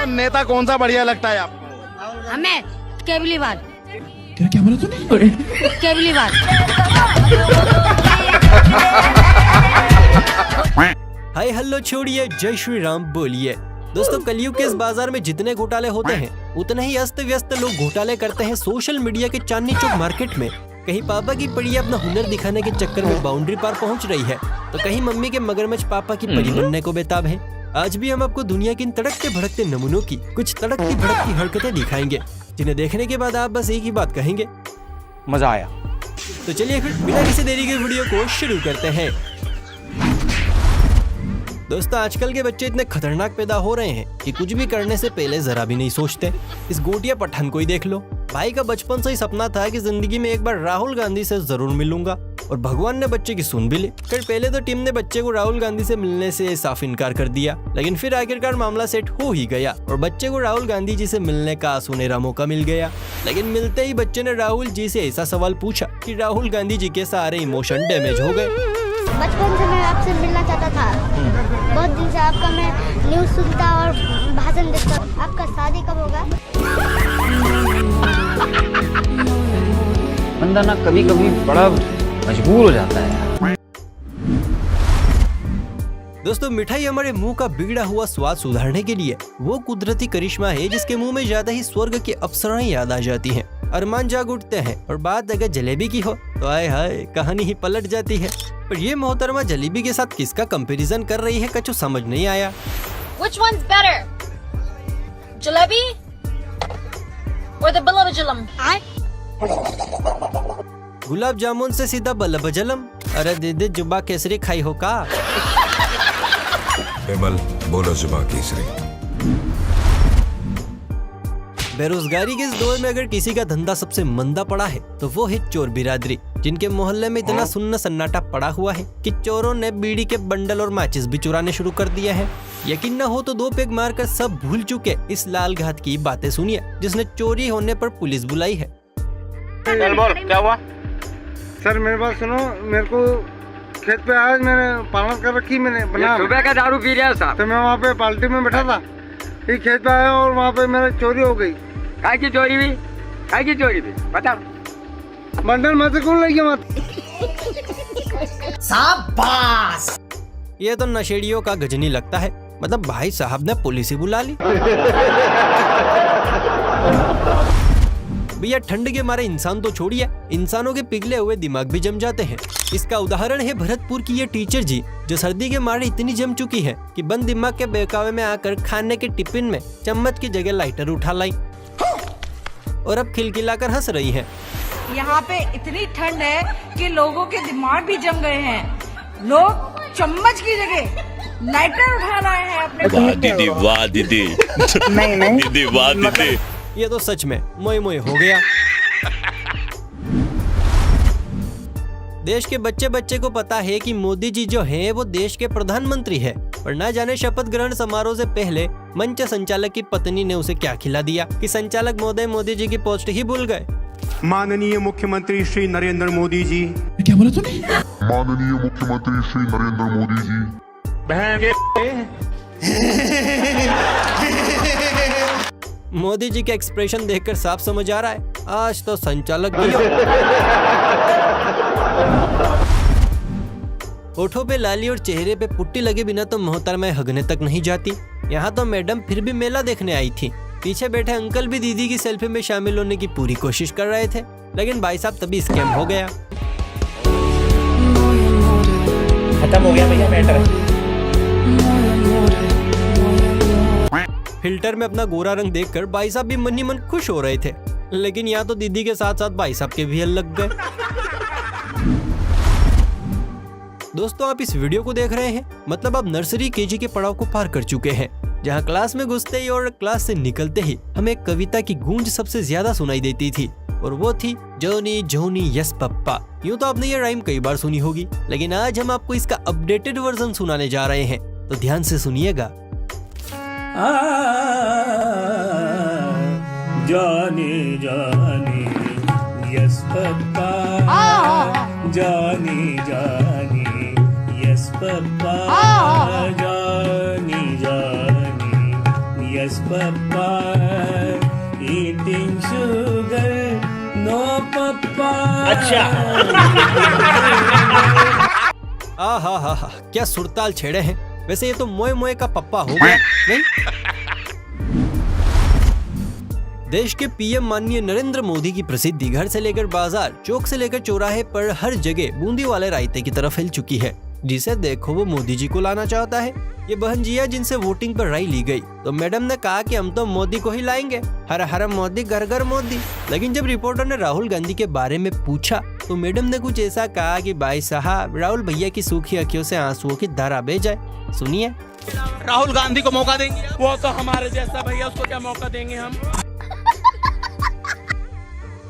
नेता कौन सा बढ़िया लगता है आपको? हमें केजरीवाल। क्या बोला तूने? केजरीवाल। हाय हेलो छोड़िए, जय श्री राम बोलिए। दोस्तों, कलयुग के इस बाजार में जितने घोटाले होते हैं उतने ही अस्त व्यस्त लोग घोटाले करते हैं सोशल मीडिया के चांदनी चौक मार्केट में। कहीं पापा की परी अपना हुनर दिखाने के चक्कर में बाउंड्री पार पहुंच रही है, तो कहीं मम्मी के मगरमच्छ पापा की परी बनने को बेताब है। आज भी हम आपको दुनिया के इन तड़कते भड़कते नमूनों की कुछ तड़कती भड़कती हरकतें दिखाएंगे, जिन्हें देखने के बाद आप बस एक ही बात कहेंगे, मजा आया। तो चलिए फिर बिना किसी देरी के वीडियो को शुरू करते हैं। दोस्तों, आजकल के बच्चे इतने खतरनाक पैदा हो रहे हैं कि कुछ भी करने से पहले जरा भी नहीं सोचते। इस गोटिया पठान को ही देख लो। भाई का बचपन से ही सपना था कि जिंदगी में एक बार राहुल गांधी से जरूर मिलूंगा, और भगवान ने बच्चे की सुन भी ली। फिर पहले तो टीम ने बच्चे को राहुल गांधी से मिलने से साफ इनकार कर दिया, लेकिन फिर आखिरकार मामला सेट हो ही गया और बच्चे को राहुल गांधी जी से मिलने का सुनहरा मौका मिल गया। लेकिन मिलते ही बच्चे ने राहुल जी से ऐसा सवाल पूछा कि राहुल गांधी जी के सारे इमोशन डैमेज हो गए। बचपन से मैं आपसे मिलना चाहता था, बहुत दिन से आपका मैं न्यूज़ सुनता और भाषण देखता। आपका शादी कब होगा? बंदा ना कभी कभी बड़ा मजबूर हो जाता है। दोस्तों, मिठाई हमारे मुंह का बिगड़ा हुआ स्वाद सुधारने के लिए वो कुदरती करिश्मा है जिसके मुंह में जाते ही स्वर्ग की अप्सराएं याद आ जाती हैं, अरमान जाग उठते हैं। और बात अगर जलेबी की हो तो आए हाय, कहानी ही पलट जाती है। पर ये मोहतरमा जलेबी के साथ किसका कंपैरिजन कर रही है, कछु समझ नहीं आया। Which one's better? Jalebi or the balabajilum? Gulab jamun से सीधा बल्लभ जलम। अरे दीदी, जुबा केसरी खाई हो का? विमल, बोलो जुबा केसरी। बेरोजगारी के इस दौर में अगर किसी का धंधा सबसे मंदा पड़ा है तो वो है चोर बिरादरी, जिनके मोहल्ले में इतना सुन्न सन्नाटा पड़ा हुआ है कि चोरों ने बीड़ी के बंडल और माचिस भी चुराने शुरू कर दिया है। यकीन न हो तो दो पेग मारकर सब भूल चुके इस लाल घात की बातें सुनिए, जिसने चोरी होने पर पुलिस बुलाई है। चल बोल, क्या हुआ? सर मेरी बात सुनो, मेरे को खेत पे आज मैंने पालन कर रखी, मैंने बना सुबह का दारू पी रहा साहब। तो मैं वहाँ पे पार्टी में बैठा था, ये खेत पे आया और वहाँ पे मेरा चोरी हो गई। काय की चोरी भी? काय की चोरी भी? बता। बंडल मत कौन लगी मत। शाबाश। ये तो नशेड़ियों का गजनी लगता है, मतलब भाई साहब ने पुलिस ही बुला ली। भैया, ठंड के मारे इंसान तो छोड़िए, इंसानों के पिघले हुए दिमाग भी जम जाते हैं। इसका उदाहरण है भरतपुर की ये टीचर जी, जो सर्दी के मारे इतनी जम चुकी है कि बंद दिमाग के बहकावे में आकर खाने के टिफिन में चम्मच की जगह लाइटर उठा लाई और अब खिलखिलाकर हंस रही है। यहाँ पे इतनी ठंड है कि लोगों के दिमाग भी जम गए हैं। लोग चम्मच की जगह लाइटर उठा रहे हैं अपने। वाह दीदी, वाह दीदी। नहीं दीदी, वाह दीदी। ये तो सच में मोए मोए हो गया। देश के बच्चे बच्चे को पता है कि मोदी जी जो हैं वो देश के प्रधानमंत्री है, और ना जाने शपथ ग्रहण समारोह से पहले मंच संचालक की पत्नी ने उसे क्या खिला दिया कि संचालक महोदय मोदी जी की पोस्ट ही भूल गए। माननीय मुख्यमंत्री श्री नरेंद्र मोदी जी। क्या बोला तूने? माननीय मुख्यमंत्री श्री नरेंद्र मोदी जी। मोदी जी के एक्सप्रेशन देखकर साफ समझ आ रहा है, आज तो संचालक भी हो। होठों पे लाली और चेहरे पे पुट्टी लगे बिना तो मोहतरमा हगने तक नहीं जाती। यहाँ तो मैडम फिर भी मेला देखने आई थी। पीछे बैठे अंकल भी दीदी की सेल्फी में शामिल होने की पूरी कोशिश कर रहे थे, लेकिन भाई साहब तभी स्कैम हो गया। खत्म हो गया भैया मैटर। फिल्टर में अपना गोरा रंग देखकर भाई साहब भी मन ही मन खुश हो रहे थे, लेकिन यहाँ तो दीदी के साथ साथ भाई साहब के भी हल लग गए। दोस्तों, आप इस वीडियो को देख रहे हैं, मतलब आप नर्सरी केजी के पड़ाव को पार कर चुके हैं, जहाँ क्लास में घुसते ही और क्लास से निकलते ही हमें कविता की गूंज सबसे ज्यादा सुनाई देती थी, और वो थी जोनी जोनी यस पप्पा। यूँ तो आपने ये राइम कई बार सुनी होगी, लेकिन आज हम आपको इसका अपडेटेड वर्जन सुनाने जा रहे हैं, तो ध्यान से सुनिएगा। जानी जानी यस पप्पा, जानी जानी यस पप्पा, जानी जानी Yes, Papa. Eating sugar. No, Papa. अच्छा. आहा, क्या सुरताल छेड़े हैं। वैसे ये तो मोए मोए का पप्पा हो गया नहीं? देश के पीएम माननीय नरेंद्र मोदी की प्रसिद्धि घर से लेकर बाजार, चौक से लेकर चौराहे पर हर जगह बूंदी वाले रायते की तरफ फैल चुकी है। जिसे देखो वो मोदी जी को लाना चाहता है। ये बहन जिया जिनसे वोटिंग पर राय ली गई, तो मैडम ने कहा कि हम तो मोदी को ही लाएंगे, हर हर मोदी घर घर मोदी। लेकिन जब रिपोर्टर ने राहुल गांधी के बारे में पूछा तो मैडम ने कुछ ऐसा कहा कि भाई साहब राहुल भैया की सूखी आंखों से आंसुओं की धारा बह जाए। सुनिए। राहुल गांधी को मौका देंगे, वो तो हमारे जैसा भैया, उसको क्या मौका देंगे हम।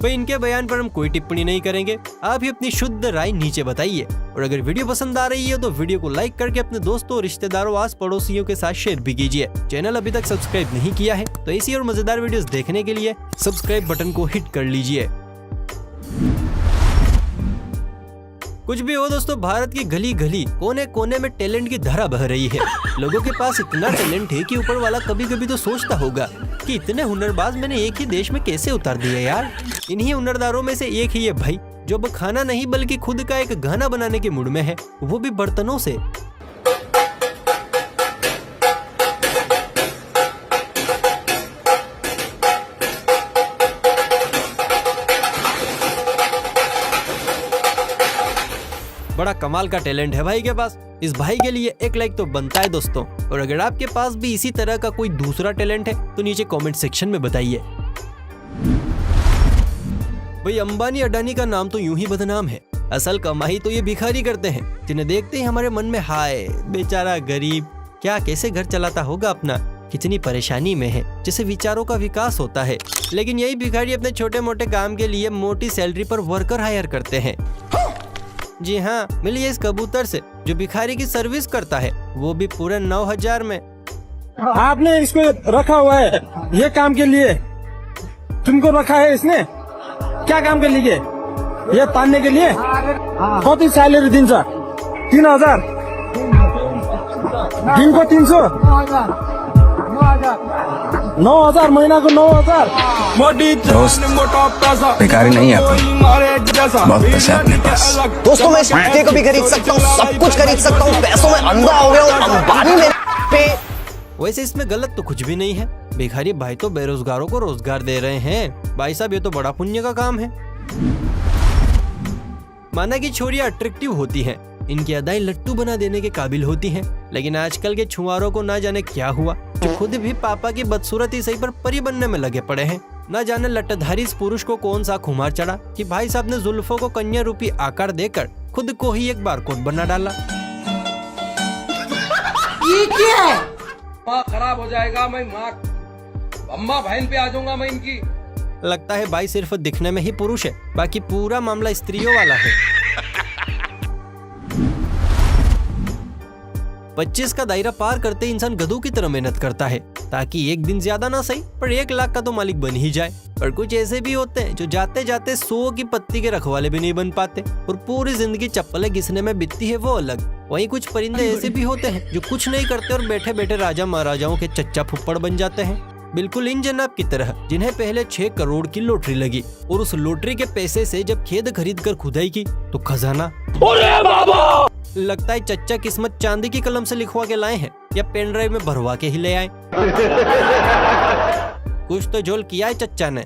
भाई इनके बयान पर हम कोई टिप्पणी नहीं करेंगे। आप ही अपनी शुद्ध राय नीचे बताइए। और अगर वीडियो पसंद आ रही है तो वीडियो को लाइक करके अपने दोस्तों, रिश्तेदारों, आस पड़ोसियों के साथ शेयर भी कीजिए। चैनल अभी तक सब्सक्राइब नहीं किया है तो ऐसी और मजेदार वीडियोस देखने के लिए सब्सक्राइब बटन को हिट कर लीजिए। कुछ भी हो दोस्तों, भारत की गली गली कोने कोने में टैलेंट की धारा बह रही है। लोगों के पास इतना टैलेंट है कि ऊपर वाला कभी कभी तो सोचता होगा कि इतने हुनरबाज मैंने एक ही देश में कैसे उतार दिए यार। इन्हीं हुनरदारों में से एक ही है भाई जो अब खाना नहीं बल्कि खुद का एक गाना बनाने के मूड में है, वो भी बर्तनों से। बड़ा कमाल का टैलेंट है भाई के पास। इस भाई के लिए एक लाइक तो बनता है दोस्तों। और अगर आपके पास भी इसी तरह का कोई दूसरा टैलेंट है तो नीचे कमेंट सेक्शन में बताइए। भाई अंबानी अडानी का नाम तो यूं ही बदनाम है, असल कमाई तो ये भिखारी करते हैं, जिन्हें देखते ही हमारे मन में हाय बेचारा गरीब, क्या कैसे घर चलाता होगा अपना, कितनी परेशानी में है, जैसे विचारों का विकास होता है। लेकिन यही भिखारी अपने छोटे मोटे काम के लिए मोटी सैलरी पर वर्कर हायर करते हैं। जी हाँ, मिलिए इस कबूतर से जो भिखारी की सर्विस करता है, वो भी पूरे 9,000 में। आपने इसको रखा हुआ है ये काम के लिए, तुमको रखा है इसने क्या काम के लिए? ये पालने के लिए। कति सैलरी दिन्छ? 3,000 दिन को 300, 9,000 महीना को 9,000। बेकारी नहीं है, बहुत पैसे अपने पास। दोस्तों मैं इस कुत्ते को भी खरीद सकता हूँ, सब कुछ खरीद सकता हूँ, पैसों में अंधा हो गया हूँ, अंबानी मेरे पे। वैसे इसमें गलत तो कुछ भी नहीं है। भिखारी भाई तो बेरोजगारों को रोजगार दे रहे हैं। भाई साहब ये तो बड़ा पुण्य का काम है। माना कि छोरियां अट्रैक्टिव होती हैं, इनकी अदाएं लट्टू बना देने के काबिल होती हैं। लेकिन आजकल के छुआरों को ना जाने क्या हुआ, जो खुद भी पापा की बदसूरती सही पर परी बनने में लगे पड़े हैं। ना जाने लट्टधारी इस पुरुष को कौन सा खुमार चढ़ा कि भाई साहब ने जुल्फों को कन्या रूपी आकार देकर खुद को ही एक बारकोड बना डाला। ये क्या है? माँ खराब हो जाएगा, मैं माँ अम्मा बहन पे आ जाऊंगा मैं इनकी। लगता है भाई सिर्फ दिखने में ही पुरुष है, बाकी पूरा मामला स्त्रियों वाला है। 25 का दायरा पार करते इंसान गधों की तरह मेहनत करता है ताकि एक दिन ज्यादा ना सही पर 1 लाख का तो मालिक बन ही जाए। पर कुछ ऐसे भी होते हैं जो जाते जाते 100 की पत्ती के रखवाले भी नहीं बन पाते और पूरी जिंदगी चप्पलें घिसने में बीतती है वो अलग। वहीं कुछ परिंदे ऐसे भी होते हैं जो कुछ नहीं करते और बैठे बैठे राजा महाराजाओं के चच्चा फुप्पड़ बन जाते हैं, बिल्कुल इन जनाब की तरह जिन्हें पहले 6 करोड़ की लॉटरी लगी और उस लॉटरी के पैसे से जब खेत खरीद कर खुदाई की तो खजाना। लगता है चच्चा किस्मत चांदी की कलम से लिखवा के लाए हैं या पेन ड्राइव में भरवा के ही ले आए। कुछ तो झोल किया है चच्चा ने।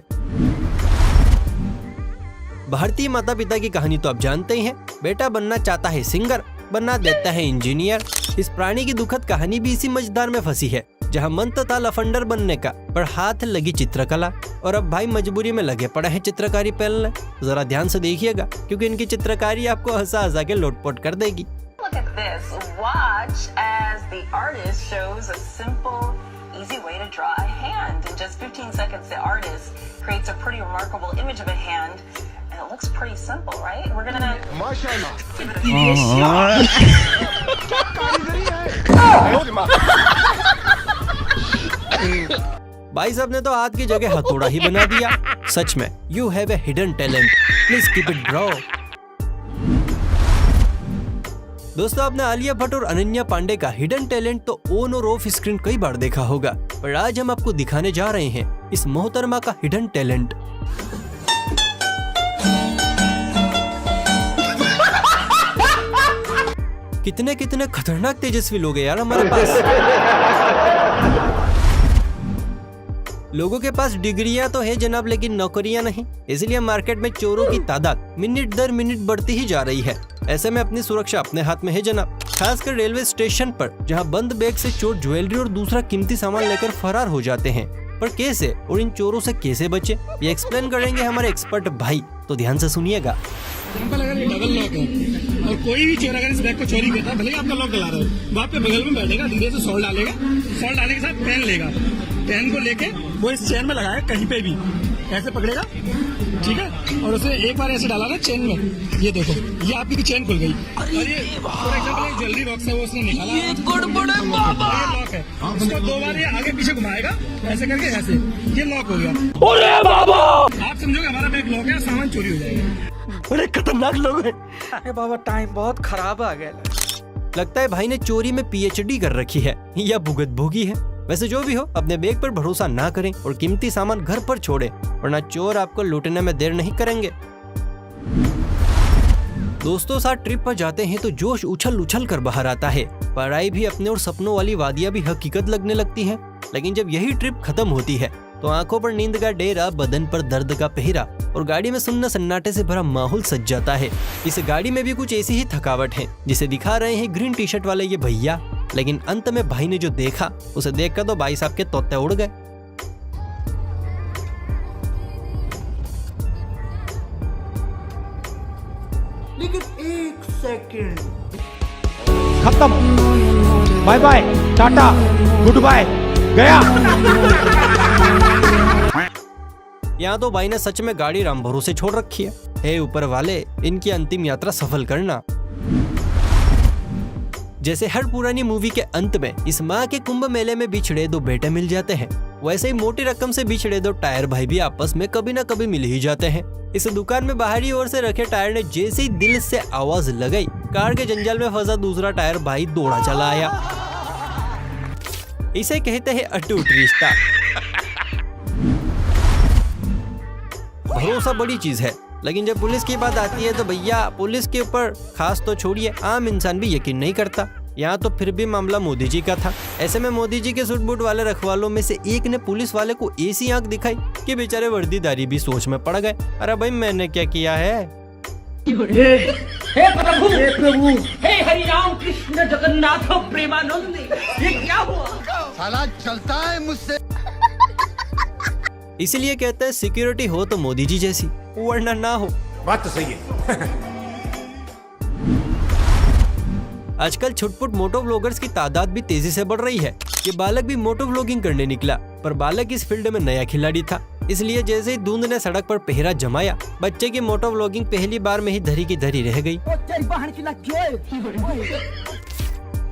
भारतीय माता पिता की कहानी तो आप जानते ही हैं। बेटा बनना चाहता है सिंगर, बना देता है इंजीनियर। इस प्राणी की दुखद कहानी भी इसी मझधार में फंसी है, जहां मन तो था लफंडर बनने का पर हाथ लगी चित्रकला और अब भाई मजबूरी में लगे पड़े हैं चित्रकारी पहलने। जरा ध्यान से देखिएगा क्योंकि इनकी चित्रकारी आपको हंसा हंसा के लोटपोट कर देगी। Look at this. Watch as the artist shows a simple, easy way to draw a hand. In just 15 seconds, the artist creates a pretty remarkable image of a hand, and it looks pretty simple, right? We're gonna. Mashallah. Give it a shot. भाई साहब ने तो हाथ की जगह हथौड़ा ही बना दिया। सच में you have a hidden talent, please keep it bro. दोस्तों आपने आलिया भट्ट और अनन्या पांडे का हिडन टैलेंट तो ऑन और ऑफ स्क्रीन कई बार देखा होगा। पर आज हम आपको दिखाने जा रहे हैं इस मोहतरमा का हिडन टैलेंट। कितने कितने खतरनाक तेजस्वी लोग हैं यार हमारे पास। लोगों के पास डिग्रियां तो है जनाब, लेकिन नौकरियां नहीं। इसलिए मार्केट में चोरों की तादाद मिनट दर मिनट बढ़ती ही जा रही है। ऐसे में अपनी सुरक्षा अपने हाथ में है जनाब, खासकर रेलवे स्टेशन पर, जहां बंद बैग से चोर ज्वेलरी और दूसरा कीमती सामान लेकर फरार हो जाते हैं। पर कैसे और इन चोरों से कैसे बचे, ये एक्सप्लेन करेंगे हमारे एक्सपर्ट भाई, तो ध्यान से सुनिएगा। सिंपल, अगर ये डबल लॉक है और कोई भी चोर अगर इस बैग को चोरी करता है, भले ही आपका लॉक डला रहा हो, वहाँ पे बगल में बैठेगा, धीरे से सॉल्ट डालेगा, सॉल्ट डालने के साथ पेन लेगा, पेन को लेके वो इस चेन में लगाएगा, कहीं पे भी ऐसे पकड़ेगा, ठीक है, और उसे एक बार ऐसे डाला ना चेन में, ये देखो ये आपकी चेन खुल गई। और ये फॉर एग्जाम्पल एक ज्वेलरी बॉक्स है, वो उसने निकाला, ये लॉक है, उसको 2 बार ये आगे पीछे घुमाएगा ऐसे करके, ऐसे ये लॉक हो गया। अरे बाबा, आप समझोगे हमारा बैग लॉक है, सामान चोरी हो जाएगा। बड़े खतरनाक लोग हैं। अरे बाबा टाइम बहुत खराब आ गया। लगता है भाई ने चोरी में PhD कर रखी है या भुगत भोगी है। वैसे जो भी हो, अपने बैग पर भरोसा ना करें और कीमती सामान घर पर छोड़ें, वरना चोर आपको लूटने में देर नहीं करेंगे। दोस्तों साथ ट्रिप पर जाते हैं तो जोश उछल उछल कर बाहर आता है। पढ़ाई भी अपने और सपनों वाली वादियां भी हकीकत लगने लगती है। लेकिन जब यही ट्रिप खत्म होती है तो आंखों पर नींद का डेरा, बदन पर दर्द का पहरा और गाड़ी में सुन्न सन्नाटे से भरा माहौल सज जाता है। इस गाड़ी में भी कुछ ऐसी ही थकावट है जिसे दिखा रहे हैं ग्रीन टी शर्ट वाले ये भैया। लेकिन अंत में भाई ने जो देखा, उसे देखकर तो भाई साहब के तोते उड़ गए। लेकिन 1 सेकंड, खत्म, bye bye, tata, goodbye, गया। यहाँ तो भाई ने सच में गाड़ी राम भरोसे छोड़ रखी है। हे ऊपर वाले, इनकी अंतिम यात्रा सफल करना। जैसे हर पुरानी मूवी के अंत में इस माँ के कुंभ मेले में बिछड़े 2 बेटे मिल जाते हैं, वैसे ही मोटी रकम से बिछड़े 2 टायर भाई भी आपस में कभी न कभी मिल ही जाते हैं। इस दुकान में बाहरी ओर से रखे टायर ने जैसे ही दिल से आवाज लगाई, कार के जंजाल में फंसा दूसरा टायर भाई दौड़ा चला आया। इसे कहते हैं अटूट रिश्ता। भरोसा बड़ी चीज है, लेकिन जब पुलिस की बात आती है तो भैया पुलिस के ऊपर खास तो छोड़िए, आम इंसान भी यकीन नहीं करता। यहाँ तो फिर भी मामला मोदी जी का था। ऐसे में मोदी जी के सूट बूट वाले रखवालों में से एक ने पुलिस वाले को ऐसी आंख दिखाई कि बेचारे वर्दीदारी भी सोच में पड़ गए। अरे भाई मैंने क्या किया है? हे प्रभु, हे हरि राम कृष्ण जगन्नाथ प्रेमानंद, ये क्या हुआ? साला चलता है मुझसे। इसलिए कहते हैं सिक्योरिटी हो तो मोदी जी जैसी, वरना ना हो। बात तो सही है। आजकल छुटपुट मोटो व्लॉगर्स की तादाद भी तेजी से बढ़ रही है। ये बालक भी मोटो व्लॉगिंग करने निकला, पर बालक इस फील्ड में नया खिलाड़ी था। इसलिए जैसे ही धुंध ने सड़क पर पहरा जमाया, बच्चे की मोटो व्लॉगिंग पहली बार में ही धरी की धरी रह गई।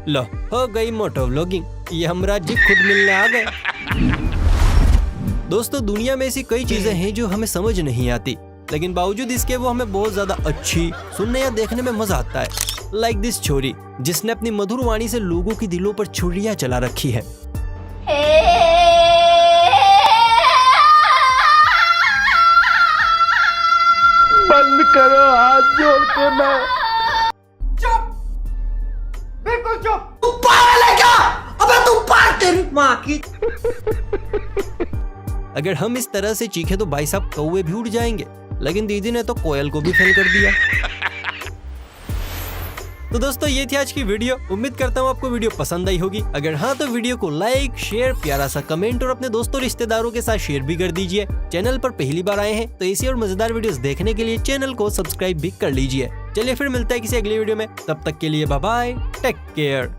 लो हो गई मोटो व्लॉगिंग, ये हमराज जी खुद मिलने आ गए। दोस्तों दुनिया में ऐसी कई चीजें हैं जो हमें समझ नहीं आती, लेकिन बावजूद इसके वो हमें बहुत ज्यादा अच्छी सुनने या देखने में मजा आता है। लाइक दिस छोरी, जिसने अपनी मधुर वाणी से लोगों की दिलों पर छुरियां चला रखी है। बंद करो हाथ जोड़ के। मैं चुप, बिल्कुल चुप। तू पागल है क्या? अबे तू पागल, तेरी माँ की। अगर हम इस तरह से चीखे तो भाई साहब कौवे भी उड़ जाएंगे, लेकिन दीदी ने तो कोयल को भी फेल कर दिया। तो दोस्तों ये थी आज की वीडियो। उम्मीद करता हूँ आपको वीडियो पसंद आई होगी। अगर हाँ तो वीडियो को लाइक, शेयर, प्यारा सा कमेंट और अपने दोस्तों रिश्तेदारों के साथ शेयर भी कर दीजिए। चैनल पर पहली बार आए हैं तो ऐसी और मजेदार वीडियोस देखने के लिए चैनल को सब्सक्राइब भी कर लीजिए। चलिए फिर मिलता है किसी अगली वीडियो में, तब तक के लिए बाय बाय, टेक केयर।